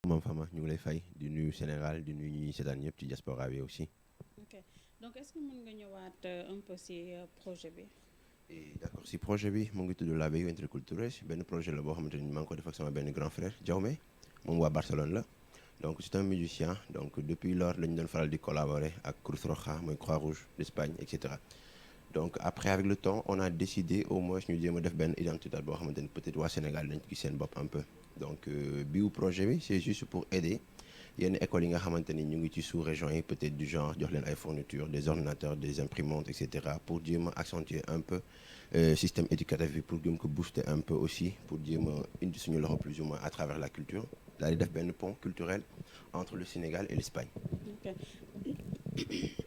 moom Fama ñu ngi lay fay di nuyu Sénégal di nuyu ñuy seetaan ñëpp ci diaspora bi aussi. ok donc est-ce que mën nga ñëwaat un peu ci projet bi. D'accord si projet bi mu ngi tudd l'Abbaye Interculturelle benn projet la boo xamante ni maa ngi ko def ak sama benn grand frère Jaume moom waa Barcelone la donc c'est un musicien donc depuis lors lañu doon faral di collaborer ak Cruz Roja mooy Croix-Rouge d'Espagne et cetera. Donc après avec le temps on a décidé au moins ñu jéem a def benn identité boo xamante ni peut-être waa Sénégal dañ ci gis seen bopp un peu donc biu projet bi c'est juste pour aider yenn écoles yi nga xamante ni ñu ngi ci sous-région yi peut-être du genre jox leen ay fournitures des ordinateurs des imprimantes et cetera pour jéem a accentuer un peu système éducatif bi pour jéem ko booster un peu aussi pour jéem a indi suñu loxo plus ou moins à travers la culture daal di def benn pont culturel entre le Sénégal et l'Espagne. ok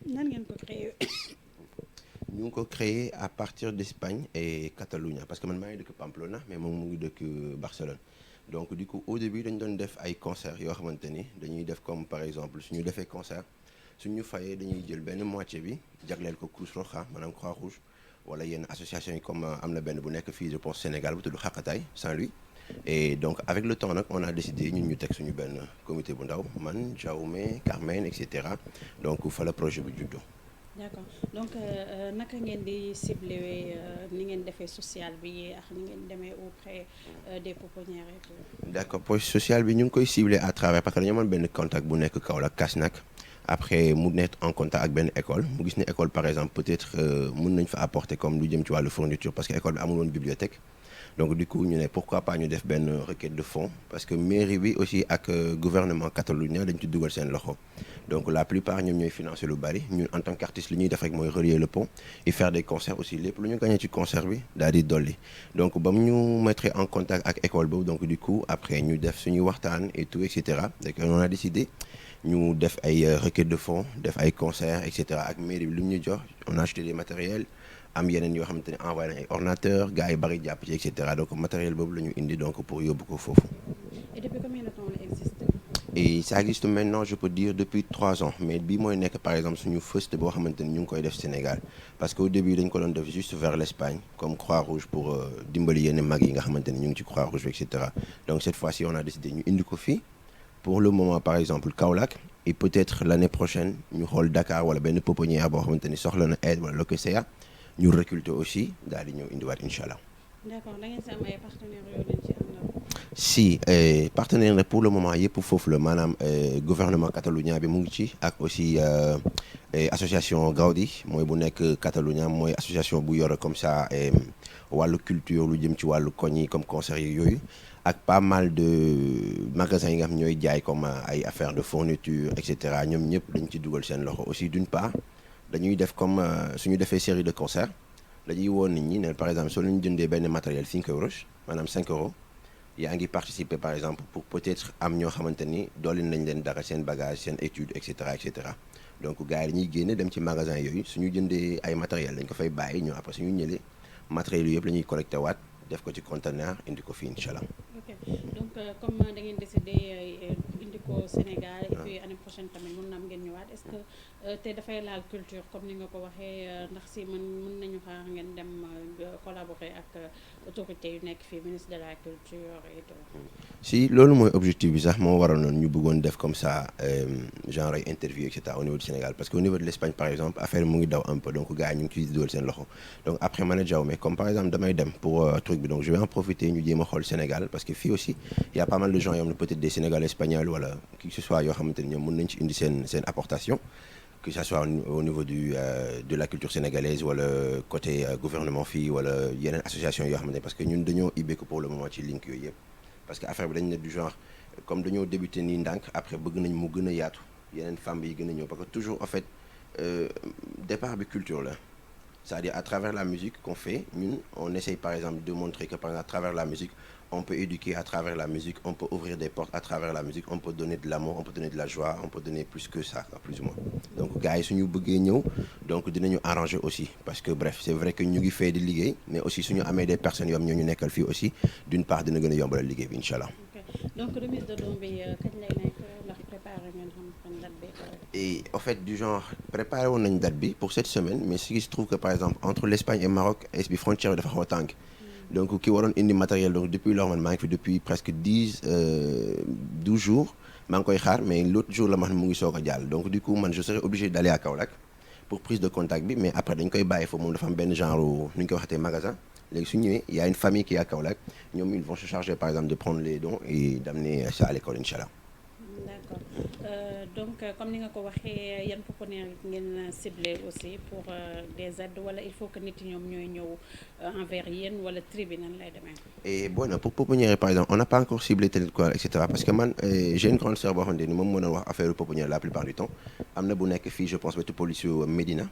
nan ngeen ko créé. ñu ngi ko créé à partir d'Espagne et Catalunya parce que man maa ngi dëkk Pamplona mais moom mu ngi dëkk Barcelone donc du coup au début dañu doon def ay concerts yoo xamante ni dañuy def comme par exemple suñu defee concert suñu fayee dañuy jël benn moitié bi jagleel ko Cruz Roja maanaam Croix-Rouge wala yenn association yi comme am na benn bu nekk fii je pense Sénégal bu tudd Xaqataay Saint-Louis et donc avec le temps nag on a décidé ñun ñu teg suñu benn comité bu ndaw man Jaume Carmen et cetera donc fa la projet bi juddoo. d'accord donc naka ngeen di cibler ni ngeen defee social bi ak ni ngeen demee auprès des pouponnières et tout. d'accord projet social bi ñu ngi koy cibler à travers parce que dañu amoon benn contact bu nekk Kaolack Kasnack après mu nekk en contact ak benn école mu gis ne école par exemple peut-être mën nañ fa apporter comme lu jëm ci wàllu fourniture parce que école bi amul woon bibliothèque donc du coup ñu ne pourquoi pas ñu def benn requête de fonds parce que mairie bi aussi ak gouvernement catalonien dañ ci dugal seen loxo donc la plupart ñoom ñooy financer lu bari ñun en tant qu'artiste li ñuy def rek mooy relier le pont et faire des concerts aussi lépp lu ñu gagné ci concert bi daal di dolli donc ba mu ñu mettre en contact ak école boobu donc du coup après ñu def suñuy waxtaan et tout et cetera donc on a décidé ñu def ay requête de fonds def ay concerts et cetera ak mairie bi lu ñu jox on a acheté des matériels am yeneen yoo xamante ne envoyé nañ ay ordinateurs gars yi bari jàpp ci et cetera donc matériel boobu la ñu indi donc pour yóbbu ko foofu. et depuis combien de temps la existe. et ça existe maintenant je peux dire depuis 3 ans mais bii mooy nekk par exemple suñu first boo xamante ni ñu ngi koy def Sénégal parce que au début dañ ko doon def juste vers l'Espagne comme Croix-Rouge pour dimbali yenn mag yi nga xamante ni ñu ngi ci Croix-Rouge et cetera donc cette fois-ci on a décidé ñu indi ko fii pour le moment par exemple Kaolack et peut-être l'année prochaine ñu xool Dakar wala benn pouponnière boo xamante ni soxla na aide wala locataire ñu recruter aussi daal di ñëw indiwaat incha allah. d'accord da ngeen si am ay partenaires yoo leen ci àndal. si partenaire na pour le moment yëpp foofu la maanaam gouvernement catalonien bi mu ngi ci ak aussi association Gaudi mooy bu nekk Catalunya mooy association bu yore comme ça wàllu culture lu jëm ci wàllu koñ yi comme concert yi yooyu ak pas mal de magasins yi nga xam ñooy jaay comme ay affaires de fourniture et cetera ñoom ñëpp dañ ci dugal seen loxo aussi d'une part dañuy def comme suñu defee série de concerts dañuy woon nit ñi ne par exemple soo leen jëndee benn matériel 5 euros maanaam 5 euros yaa ngi participer par exemple pour peut-être am ñoo xamante ni doolin nañ leen dara seen bagage seen étude et cetera et cetera donc gars yi dañuy génne dem ci magasin yooyu suñu jëndee ay matériel dañ ko fay bàyyi ñoo après suñu ñëlee matériel yooyu yëpp la ñuy collecté waat def ko ci conteneur indi ko fii incha allah. ok donc comme da ngeen décidé indi ko Sénégal et puis année prochaine tamit mën na am ngeen ñëwaat est-ce que te dafay laal culture comme ni nga ko waxee ndax si mën nañu xaar ngeen dem collaborer ak autorités yu nekk fii ministre de la culture et tout. si loolu mooy objectif bi sax moo waral noonu ñu bëggoon def comme ça genre ay interview et cetera au niveau du Sénégal parce que au niveau de l'Espagne par exemple affaire mu ngi daw un peu donc gars yi ñu ngi ciy dugal seen loxo donc après ma ne jaw mais comme par exemple damay dem pour truc bi donc je vais en profiter ñu jéem a xool Sénégal parce que fii aussi il y a pas mal de gens yoo xam ne peut-être des Sénégalais espagnols wala qui que ce soit yoo xamante ni ñoom mën nañ ci indi seen apportation que ça soit au niveau de la culture sénégalaise wala côté gouvernement fii wala yeneen association yoo xamante ne parce que ñun dañoo ibbeeku pour le moment ci link yooyu yëpp parce que affaire bi dañ ne du genre comme dañoo débuté nii ndànk après bëgg nañ mu gën a yaatu yeneen femmes yi gën a ñëw parce que toujours en fait départ bi culture la c'est-à-dire à travers la musique qu'on fait ñun on essaye par exemple de montrer que par exemple à travers la musique on peut éduquer à travers la musique on peut ouvrir des portes à travers la musique on peut donner de l'amour on peut donner de la joie on peut donner plus que ça plus ou moins donc gars yi suñu bëggee ñëw donc dinañu arranger aussi parce que bref c'est vrai que ñu ngi fay di liggéey mais aussi suñu amee des personnes yoo xam ñoo ñu nekkal fii aussi d'une part dina gën a yombalal liggéey bi incha allah. ok donc remise de don bi kañ lay nekk ndax préparé ngeen xam fan date bi. Et en fait du genre préparé woon nañ date bi pour cette semaine mais ce qui se trouve que par exemple entre l'Espagne et Maroc est bi frontière bi dafa xaw a tànk donc ki waroon indi matériel donc depuis lors man maa ngi fi depuis presque 12 jours maa ngi koy xaar mais l'autre jour la ma xam ne mu ngi soog a jàll donc du coup man je serai obligé d'aller à Kaolack pour prise de contact bi mais après dañ koy bàyyi foofu moom dafa am benn genre nu ñu koy waxatee magasin léegi su ñëwee il y a une famille qui est à Kaolack ñoom ils vont se charger par exemple de prendre les dons et d'amener ça à l'école inchallah. D'accord donc comme ni nga ko waxee yan pouponnières ngeen ciblé aussi pour des aides wala il faut que nit yi ñoom ñooy ñëw envers yéen wala tribunal lay demee. Et bon pour pouponnière par exemple on n'a pas encore ciblé tel quoi et cetera parce que man j'ai une grande sœur boo xamante ni moom moo doon wax affaire pouponnière la plupart du temps am na bu nekk fii je pense wetu police Médina.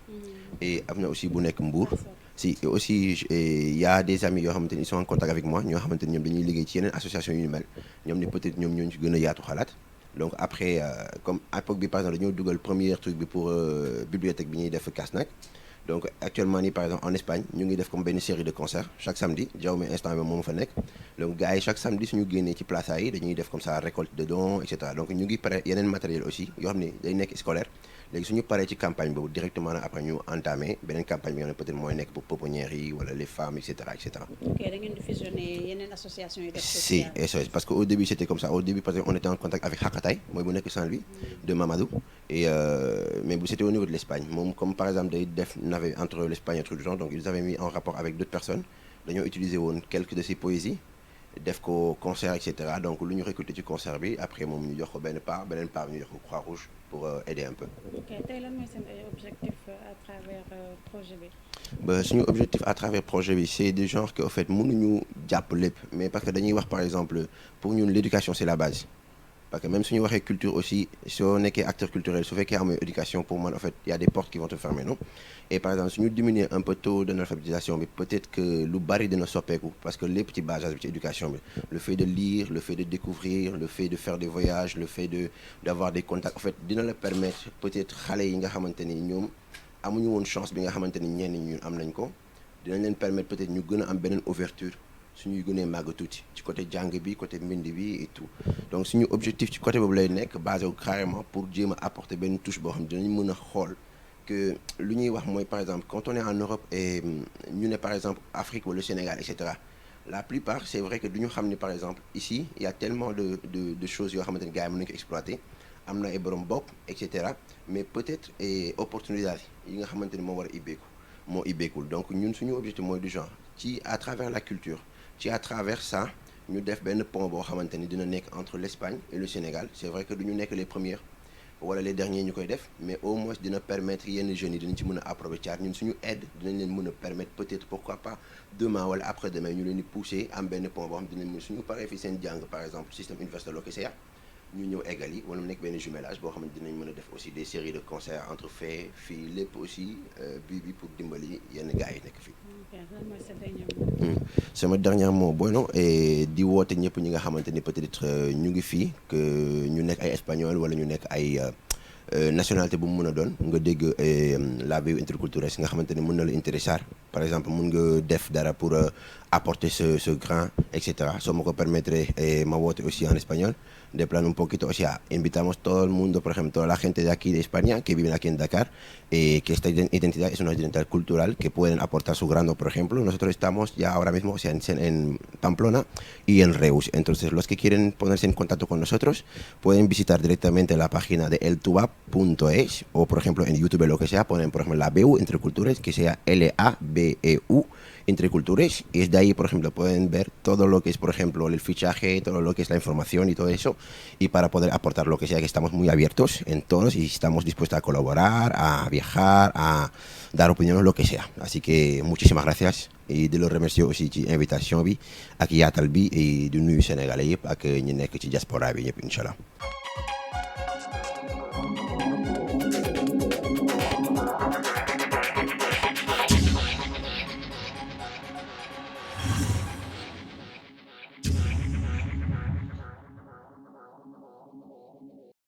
Et am na aussi bu nekk Mbour. Si et aussi il y a des amis yoo xamante ni ils sont en contact avec moi ñoo xamante ni ñoom dañuy liggéey ci yeneen association yu ñu mel ñoom ni peut-être ñoom ñoo ci gën a yaatu xalaat. Donc après comme époque bi par exemple dañoo dugal premier truc bi pour bibliothèque bi ñuy def Kasnack donc actuellement nii par exemple en Espagne ñu ngi def comme benn série de concerts chaque samedi Jawme instant bi moom fa nekk donc gars yi chaque samedi suñu génnee ci plaza yi dañuy def comme ça récolte de dons et cetera donc ñu ngi pare yeneen matériel aussi yoo xam ne day nekk scolaire léegi suñu paree ci campagne boobu directement nag après ñu entamé beneen campagne bi nga xam ne peut-être mooy nekk pour pouponnières yi wala les femmes et cetera et cetera. ok da ngeen di fusionner yeneen association yi def. Si SOS parce que au début c'était comme ça au début parce que on était en contact avec Hakatay mooy bu nekk Saint-Louis de Mamadou et mais bu c'était au niveau de l'Espagne moom comme par exemple day def navette entre l'Espagne et truc du genre donc ils avaient mis en rapport avec d'autres personnes dañoo utiliser woon quelques de ses poésies def ko concert et cetera donc lu ñu récolté ci concert bi après moom ñu jox ko beneen part ñu jox ko Croix-Rouge pour aider un peu. ok tey lan mooy seen objectif à travers projet bi. ba suñu objectif à travers projet bi c'est du genre que au fait mënuñu jàpp lépp mais parce que dañuy wax par exemple pour ñun l'éducation c'est la base parce que même suñu waxee culture aussi soo nekkee acteur culturel su fekkee amoo éducation pour man en fait il y a des portes qui vont te fermer non et par exemple suñu diminuer un peu taux d'analphabétisation bi peut-être que lu bari dina soppeeku parce que lépp ci base bi ci éducation bi le fait de lire le fait de découvrir le fait de faire des voyages le fait d'avoir des contacts en fait dina la permettre peut-être xale yi nga xamante ni ñoom amuñu woon chance bi nga xamante ni ñenn ñun am nañ ko dinañ leen permettre peut-être ñu gën a am beneen ouverture suñuy gënee màgg tuuti ci côté jàng bi côté mbind bi et tout donc suñu objectif ci côté boobu lay nekk basé wu carrément pour jéem a apporter benn touche boo xam ne dinañ mën a xool que lu ñuy wax mooy par exemple quand on est en Europe et ñu ne par exemple Afrique wala Sénégal et cetera la plupart c'est vrai que du ñu xam ne par exemple ici il y a tellement de choses yoo xamante ni gars yi mën nañu ko exploiter am na ay borom bopp et cetera mais peut-être opportunité yi nga xamante ni moo war a moo ibbeekul donc ñun suñu objectif mooy du genre ci à travers la culture ci à travers ça ñu def benn pont boo xamante ni dina nekk entre l'Espagne et le Sénégal c'est vrai que du ñu nekk les premiers wala les derniers ñu koy def mais au moins dina permettre yenn jeunes yi dinañ ci mën a approcher ñun suñu aide dinañ leen mën a permettre peut-être pourquoi pas demain wala après-demain ñu leen di pousser am benn pont boo xam dinañ mën suñu paree fi seen jàng par exemple système universitaire LOCSEA ñu ñëw eggal yi wala mu nekk benn jumelage boo xamante dinañ mën a def aussi des séries de concerts entre faits fii lépp aussi bi pour dimbali yenn gars yi nekk fii. sama dernier mot bueno di woote ñëpp ñi nga xamante ni peut-être ñu ngi fii que ñu nekk ay espagnol wala ñu nekk ay nationalité bu mu mën a doon nga dégg la vie interculturelle nga xamante ni mën na la intéresser par exemple mën nga def dara pour apporter ce grain et cetera soo ma ko permettre ma woote aussi en español de plan un poquito, o sea, invitamos todo el mundo, por ejemplo, toda la gente de aquí de España que viven aquí en Dakar, que esta identidad es una identidad cultural que pueden aportar su grano, por ejemplo. Nosotros estamos ya ahora mismo, o sea, en Pamplona y en Reus. Entonces, los que quieren ponerse en contacto con nosotros pueden visitar directamente la página de eltubab.es o, por ejemplo, en YouTube lo que sea, ponen, por ejemplo, la BEU entre culturas, que sea LABEU entre culturas, y es de ahí, por ejemplo, pueden ver todo lo que es, por ejemplo, el fichaje, todo lo que es la información y todo eso, y para poder aportar lo que sea, que estamos muy abiertos en todos y estamos dispuestos a colaborar, a viajar, a dar opiniones, lo que sea. Así que muchísimas gracias et de le remercier aussi ci invitation bi ak yaatal bi et du nuyu sénégalais yëpp ak ñi nekk ci diaspora bi ñëpp incha allah.